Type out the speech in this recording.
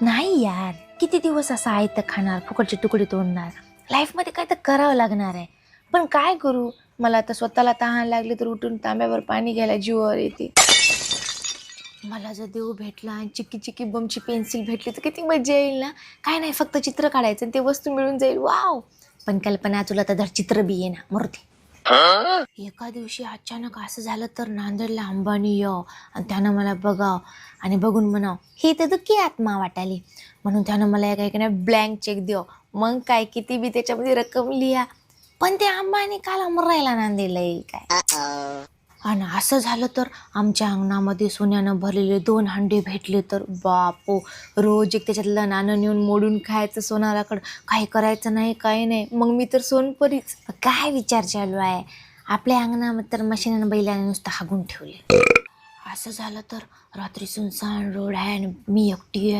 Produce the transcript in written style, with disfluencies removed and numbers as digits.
नाही यार, किती दिवस असं आयतं खाणार, फुकटचे तुकडे तोडणार. लाईफमध्ये काय तर करावं लागणार आहे. पण काय करू? मला आता स्वतःला तहान लागली तर उठून तांब्यावर पाणी घ्यायला जीवावर येते. मला जर देव भेटला आणि चिकी चिकी बमची पेन्सिल भेटली तर किती मजा येईल ना. काय नाही, फक्त चित्र काढायचं आणि ते वस्तू मिळून जाईल. वाव. पण कल्पना तुला तर धड चित्र बी ये ना, मूर्ती. एका दिवशी अचानक असं झालं तर नांदेडला अंबानी याव आणि त्यानं मला बघाव आणि बघून म्हणाव ही तर दुःखी आत्मा वाटाली, म्हणून त्यानं मला एका ब्लँक चेक द्याव. मग काय, किती बी त्याच्यामध्ये रक्कम लिहा, पण ते अंबानी काला मरायला नांदेडला येईल काय. आणि असं झालं तर आमच्या अंगणामध्ये सोन्यानं भरलेले 2 हंडे भेटले तर बापो, रोज एक त्याच्यातलं नाणं नेऊन मोडून खायचं सोनाराकडं. काही करायचं नाही, काही नाही. मग मी तर सोनपरीच. काय विचार चालू आहे आपल्या अंगणामध्ये, तर मशीननं बैलाने नुसतं हागून ठेवले. असं झालं तर रात्री सुनसान रोड आहे आणि मी एकटी आहे.